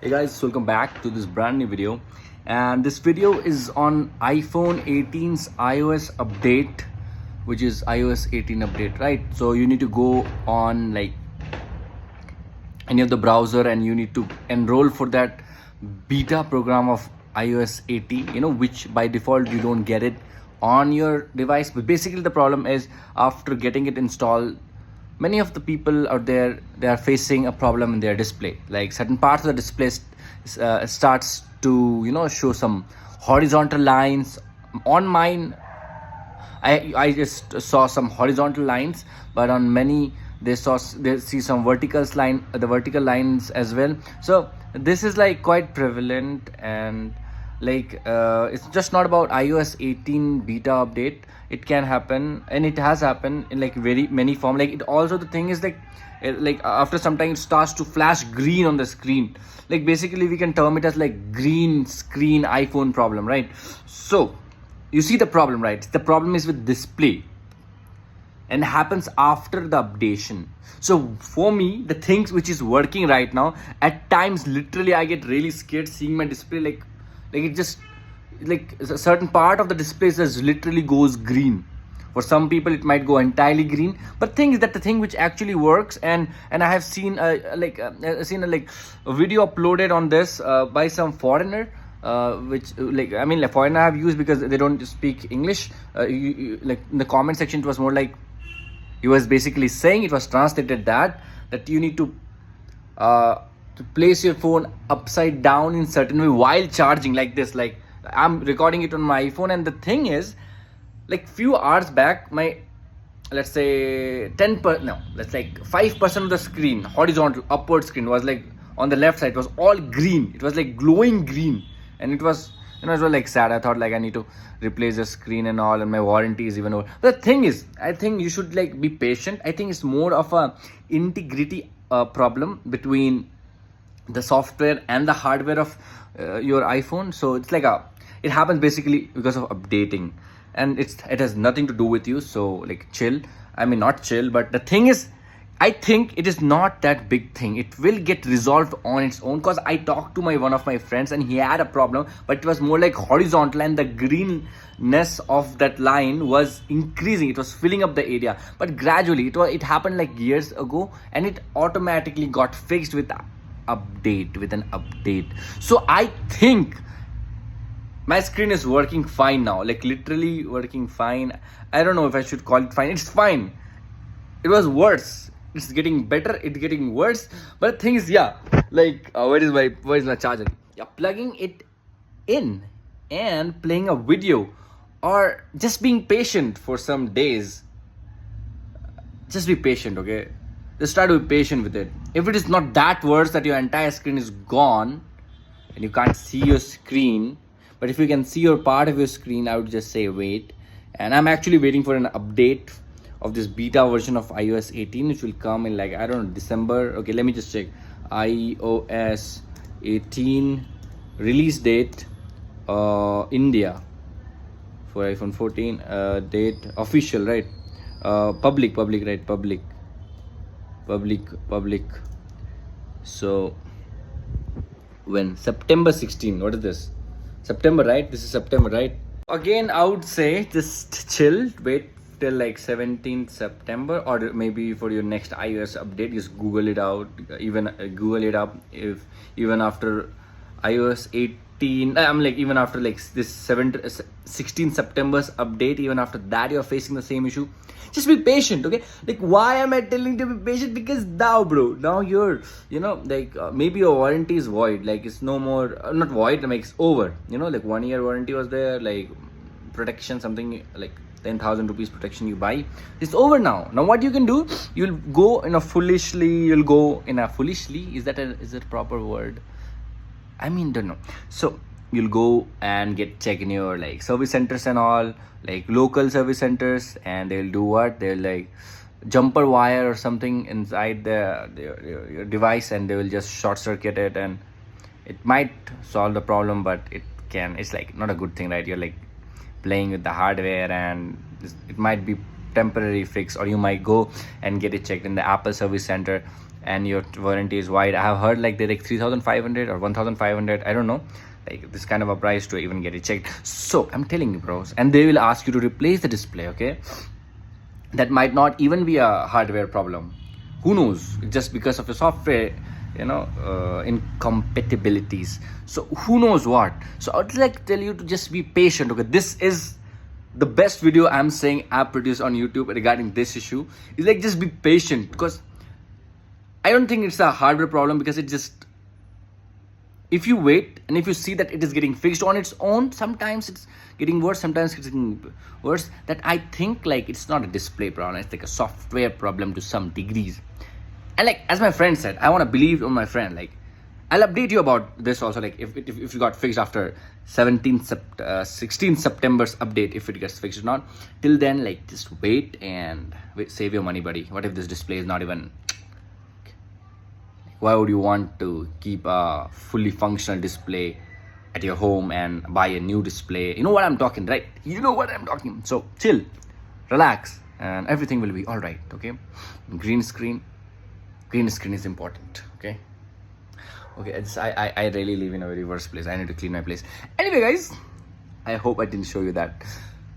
Hey guys, welcome back to this brand new video. And this video is on iPhone 18's iOS update, which is iOS 18 update, right? So you need to go on like any of the browser and you need to enroll for that beta program of iOS 18, which by default you don't get it on your device. But basically the problem is after getting it installed, many of the people out there, they are facing a problem in their display. Like certain parts of the display starts to show some horizontal lines. On mine, I just saw some horizontal lines, but on many they see some the vertical lines as well. So this is like quite prevalent, and it's just not about iOS 18 beta update. It can happen, and it has happened in like very many form. Like it also, the thing is like after some time it starts to flash green on the screen. Like basically we can term it as like green screen iPhone problem, right? So you see the problem, right? The problem is with display and happens after the updation. So for me, the things which is working right now, at times literally I get really scared seeing my display. Like it just, like a certain part of the display just literally goes green. For some people it might go entirely green, but thing is that the thing which actually works, and I have seen a video uploaded on this by some foreigner, which like foreigner I have used because they don't speak English. Like in the comment section it was more like he was basically saying, it was translated that you need to place your phone upside down in certain way while charging, like this. Like I'm recording it on my iPhone, and the thing is, like few hours back, my, let's say 5% of the screen, horizontal upward screen, was like on the left side was all green. It was like glowing green, and it was it was like sad. I thought like I need to replace the screen and all, and my warranty is even over. But the thing is, I think you should like be patient. I think it's more of a integrity problem between the software and the hardware of your iPhone. So it's like it happens basically because of updating, and it has nothing to do with you. So like chill. I mean, not chill, but the thing is, I think it is not that big thing. It will get resolved on its own, because I talked to one of my friends and he had a problem, but it was more like horizontal, and the greenness of that line was increasing. It was filling up the area, but gradually it happened like years ago, and it automatically got fixed with an update. So I think my screen is working fine now, like literally working fine. I don't know if I should call it fine. It's fine. It was worse. It's getting better. It's getting worse. But the thing is, yeah, like where is my charger? Yeah, plugging it in and playing a video, or just being patient for some days. Just be patient, okay? Just try to be patient with it. If it is not that worse that your entire screen is gone and you can't see your screen, but if you can see your part of your screen, I would just say wait. And I'm actually waiting for an update of this beta version of iOS 18, which will come in like, I don't know, December. Okay, let me just check. iOS 18 release date, India, for iPhone 14, date official, right? Public, right? Public. So when September 16, what is this? September, right? This is September, right? Again, I would say just chill, wait till like 17th September, or maybe for your next iOS update, just Google it out, even Google it up. If even after iOS 18, I'm like, even after like this 16 September's update, even after that you're facing the same issue, just be patient, okay? Like, why am I telling you to be patient? Because now you're maybe your warranty is void, like it's no more, not void, like it's over, like 1 year warranty was there, like protection, something like 10,000 rupees protection you buy, it's over now. What you can do, you'll go in a foolishly, is that a proper word? I mean, don't know. So you'll go and get check in your like service centers and all, like local service centers, and they'll do what? They'll like jumper wire or something inside your device, and they will just short circuit it, and it might solve the problem, but it's like not a good thing, right? You're like playing with the hardware, and it might be temporary fix, or you might go and get it checked in the Apple service center, and your warranty is wide. I have heard like they're like 3,500 or 1,500. I don't know, like this kind of a price to even get it checked. So I'm telling you, bros, and they will ask you to replace the display. Okay, that might not even be a hardware problem. Who knows? Just because of the software, incompatibilities. So who knows what? So I would like to tell you to just be patient. Okay, this is the best video I'm saying I've produced on YouTube regarding this issue. Is like, just be patient, because I don't think it's a hardware problem, because it just, if you wait and if you see that it is getting fixed on its own, sometimes it's getting worse, sometimes it's getting worse, that I think like it's not a display problem, it's like a software problem to some degrees. And like, as my friend said, I want to believe on my friend. Like, I'll update you about this also, like if you got fixed after 16 September's update, if it gets fixed or not. Till then, like, just wait and save your money, buddy. What if this display is not even, why would you want to keep a fully functional display at your home and buy a new display? You know what I'm talking, right? You know what I'm talking. So chill, relax, and everything will be all right. Okay, green screen is important. Okay, I really live in a very worse place. I need to clean my place. Anyway, guys, I hope I didn't show you that.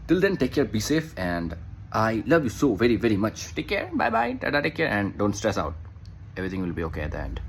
Till then, take care, be safe, and I love you so very, very much. Take care, bye bye, tada, take care, and don't stress out. Everything will be okay at the end.